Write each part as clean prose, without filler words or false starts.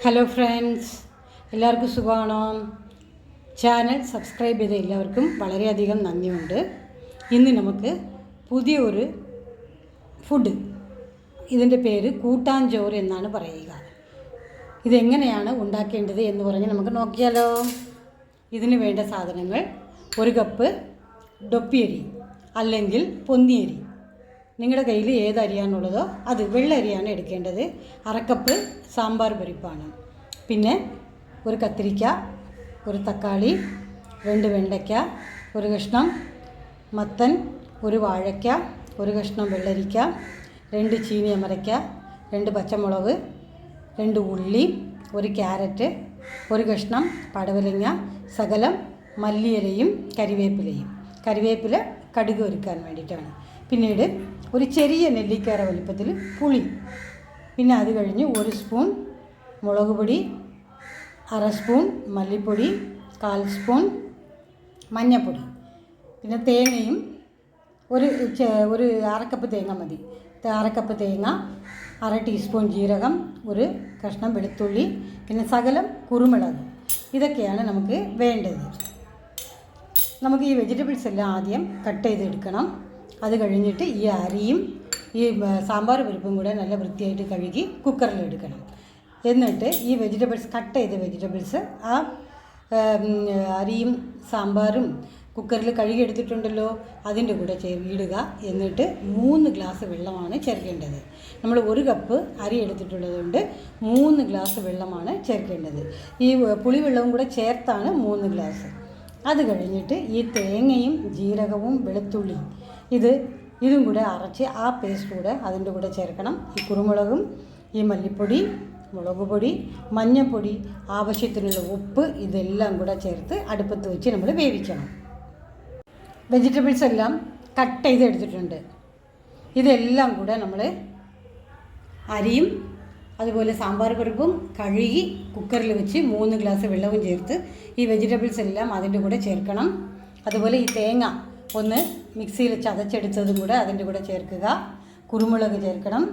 Hello friends, എല്ലാവർക്കും സുഖമാണോ? Channel subscribe ചെയ്ത എല്ലാവർക്കും വളരെയധികം നന്ദിയുണ്ട്. ഇന്ന് നമുക്ക് പുതിയൊരു ഫുഡ്, ഇതിൻ്റെ പേര് കൂട്ടാഞ്ചോറ് എന്നാണ് പറയുക. ഇതെങ്ങനെയാണ് ഉണ്ടാക്കേണ്ടത് എന്ന് പറഞ്ഞ് നമുക്ക് നോക്കിയാലോ. ഇതിന് വേണ്ട സാധനങ്ങൾ: 1 കപ്പ് ഡൊപ്പിയരി അല്ലെങ്കിൽ പൊന്നിയരി, നിങ്ങളുടെ കയ്യിൽ ഏത് അരിയാണുള്ളതോ അത്, വെള്ള അരിയാണ് എടുക്കേണ്ടത്. 1/2 കപ്പ് സാമ്പാർ പരിപ്പാണ്. പിന്നെ 1 കത്തിരിക്ക, 1 തക്കാളി, 2 വെണ്ടയ്ക്ക, 1 കഷ്ണം മത്തൻ, 1 വാഴയ്ക്ക, 1 കഷ്ണം വെള്ളരിക്ക, 2 ചീനി അമരയ്ക്ക, 2 പച്ചമുളക്, 2 ഉള്ളി, 1 ക്യാരറ്റ്, 1 കഷ്ണം പടവലങ്ങ, സകലം മല്ലിയിലയും കരിവേപ്പില കടുക് ഒരുക്കാൻ വേണ്ടിയിട്ടാണ്. പിന്നീട് ഒരു ചെറിയ നെല്ലിക്കര വലിപ്പത്തിൽ പുളി. പിന്നെ അത് കഴിഞ്ഞ് 1 സ്പൂൺ മുളക് പൊടി, 1/2 സ്പൂൺ മല്ലിപ്പൊടി, 1/4 സ്പൂൺ മഞ്ഞൾപ്പൊടി. പിന്നെ തേങ്ങയും ഒരു 1/2 കപ്പ് തേങ്ങ മതി. 1/2 കപ്പ് തേങ്ങ, 1/2 ടീസ്പൂൺ ജീരകം, 1 കഷ്ണം വെളുത്തുള്ളി, പിന്നെ സകലം കുരുമുളക്. ഇതൊക്കെയാണ് നമുക്ക് വേണ്ടത്. നമുക്ക് ഈ വെജിറ്റബിൾസ് എല്ലാം ആദ്യം കട്ട് ചെയ്തെടുക്കണം. അത് കഴിഞ്ഞിട്ട് ഈ അരിയും ഈ സാമ്പാർ പരിപ്പും കൂടെ നല്ല വൃത്തിയായിട്ട് കഴുകി കുക്കറിലെടുക്കണം. എന്നിട്ട് ഈ കട്ട് ചെയ്ത വെജിറ്റബിൾസ് ആ അരിയും സാമ്പാറും കുക്കറിൽ കഴുകിയെടുത്തിട്ടുണ്ടല്ലോ അതിൻ്റെ കൂടെ ഇടുക. എന്നിട്ട് 3 ഗ്ലാസ് വെള്ളമാണ് ചേർക്കേണ്ടത്. നമ്മൾ 1 കപ്പ് അരി എടുത്തിട്ടുള്ളതുകൊണ്ട് 3 ഗ്ലാസ് വെള്ളമാണ് ചേർക്കേണ്ടത്. ഈ പുളിവെള്ളവും കൂടെ ചേർത്താണ് 3 ഗ്ലാസ്. അത് കഴിഞ്ഞിട്ട് ഈ തേങ്ങയും ജീരകവും വെളുത്തുള്ളി ഇതും കൂടെ അരച്ച് ആ പേസ്റ്റ് കൂടെ അതിൻ്റെ കൂടെ ചേർക്കണം. ഈ കുരുമുളകും ഈ മല്ലിപ്പൊടി, മുളക് പൊടി, മഞ്ഞൾപ്പൊടി, ആവശ്യത്തിനുള്ള ഉപ്പ്, ഇതെല്ലാം കൂടെ ചേർത്ത് അടുപ്പത്ത് വെച്ച് നമ്മൾ വേവിക്കണം. വെജിറ്റബിൾസ് എല്ലാം കട്ട് ചെയ്തെടുത്തിട്ടുണ്ട്. ഇതെല്ലാം കൂടെ നമ്മൾ അരിയും അതുപോലെ സാമ്പാർ പരിപ്പും കഴുകി കുക്കറിൽ വെച്ച് 3 ഗ്ലാസ് വെള്ളവും ചേർത്ത് ഈ വെജിറ്റബിൾസ് എല്ലാം അതിൻ്റെ കൂടെ ചേർക്കണം. അതുപോലെ ഈ തേങ്ങ ഒന്ന് മിക്സിയിൽ ചതച്ചെടുത്തതും കൂടെ അതിൻ്റെ കൂടെ ചേർക്കുക. കുരുമുളക് ചേർക്കണം.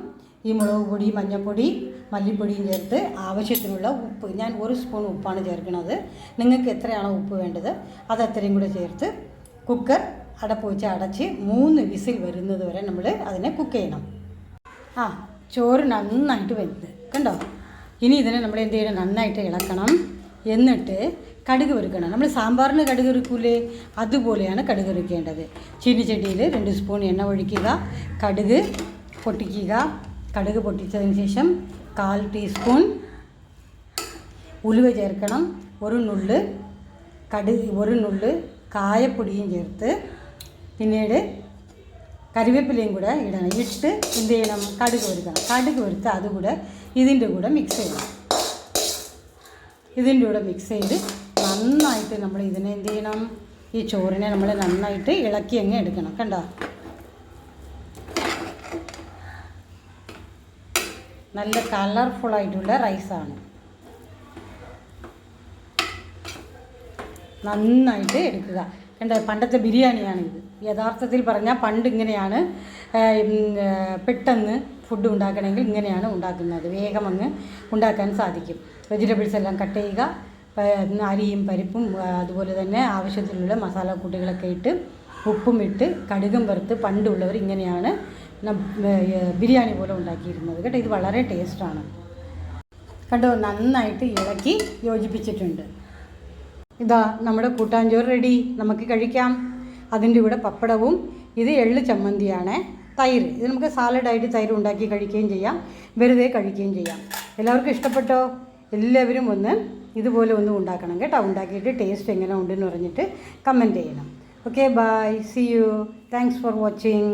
ഈ മുളക് പൊടി, മഞ്ഞൾപ്പൊടി, മല്ലിപ്പൊടിയും ചേർത്ത് ആവശ്യത്തിനുള്ള ഉപ്പ്, ഞാൻ 1 സ്പൂൺ ഉപ്പാണ് ചേർക്കുന്നത്. നിങ്ങൾക്ക് എത്രയാണോ ഉപ്പ് വേണ്ടത് അത് അത്രയും കൂടെ ചേർത്ത് കുക്കർ അടപ്പ് വെച്ച് അടച്ച് 3 വിസിൽ വരുന്നത് വരെ നമ്മൾ അതിനെ കുക്ക് ചെയ്യണം. ചോറ് നന്നായിട്ട് വെന്ത് കണ്ടോ. ഇനി ഇതിനെ നമ്മൾ എന്ത് ചെയ്യണം, നന്നായിട്ട് ഇളക്കണം. എന്നിട്ട് കടുക് വറുക്കണം. നമ്മൾ സാമ്പാറിന് കടുക് വറുക്കൂലേ, അതുപോലെയാണ് കടുക് വറുക്കേണ്ടത്. ചീനിച്ചട്ടിയിൽ 2 സ്പൂൺ എണ്ണ ഒഴിക്കുക. കടുക് പൊട്ടിക്കുക. കടുക് പൊട്ടിച്ചതിന് ശേഷം 1/4 ടീസ്പൂൺ ഉലുവ ചേർക്കണം. 1 നുള്ള് കായപ്പൊടിയും ചേർത്ത് പിന്നീട് കരിവേപ്പിലയും കൂടെ ഇടണം. ഇട്ട് എന്ത് ചെയ്യണം, കടുക് വറുക്കണം. കടുക് വറുത്ത് അതുകൂടെ ഇതിൻ്റെ കൂടെ മിക്സ് ചെയ്യണം. ഇതിൻ്റെ കൂടെ മിക്സ് ചെയ്ത് നന്നായിട്ട് നമ്മൾ ഇതിനെ എന്ത് ചെയ്യണം, ഈ ചോറിനെ നമ്മൾ നന്നായിട്ട് ഇളക്കി അങ്ങ് എടുക്കണം. കണ്ടോ, നല്ല കളർഫുള്ളായിട്ടുള്ള റൈസാണ്. നന്നായിട്ട് എടുക്കുക. കണ്ടോ, പണ്ടത്തെ ബിരിയാണിയാണിത്. യഥാർത്ഥത്തിൽ പറഞ്ഞാൽ പണ്ട് ഇങ്ങനെയാണ് പെട്ടെന്ന് ഫുഡ് ഉണ്ടാക്കണമെങ്കിൽ ഇങ്ങനെയാണ് ഉണ്ടാക്കുന്നത്. വേഗം അങ്ങ് ഉണ്ടാക്കാൻ സാധിക്കും. വെജിറ്റബിൾസ് എല്ലാം കട്ട് ചെയ്യുക. അരിയും പരിപ്പും അതുപോലെ തന്നെ ആവശ്യത്തിനുള്ള മസാലക്കൂട്ടുകളൊക്കെ ഇട്ട് ഉപ്പും ഇട്ട് കടുകും വറുത്ത് പണ്ടുള്ളവർ ഇങ്ങനെയാണ് ബിരിയാണി പോലെ ഉണ്ടാക്കിയിരുന്നത് കേട്ടോ. ഇത് വളരെ ടേസ്റ്റാണ്. കണ്ടോ, നന്നായിട്ട് ഇളക്കി യോജിപ്പിച്ചിട്ടുണ്ട്. ഇതാ നമ്മുടെ കൂട്ടാഞ്ചോറ് റെഡി. നമുക്ക് കഴിക്കാം. അതിൻ്റെ കൂടെ പപ്പടവും, ഇത് എള്ള് ചമ്മന്തിയാണ്. തൈര്, ഇത് നമുക്ക് സാലഡായിട്ട് തൈര് ഉണ്ടാക്കി കഴിക്കുകയും ചെയ്യാം, വെറുതെ കഴിക്കുകയും ചെയ്യാം. എല്ലാവർക്കും ഇഷ്ടപ്പെട്ടോ? എല്ലാവരും ഇതുപോലെ ഉണ്ടാക്കണം കേട്ടോ. ഉണ്ടാക്കിയിട്ട് ടേസ്റ്റ് എങ്ങനെ ഉണ്ടെന്ന് പറഞ്ഞിട്ട് കമൻറ്റ് ചെയ്യണം. Okay, bye, see you, thanks for watching.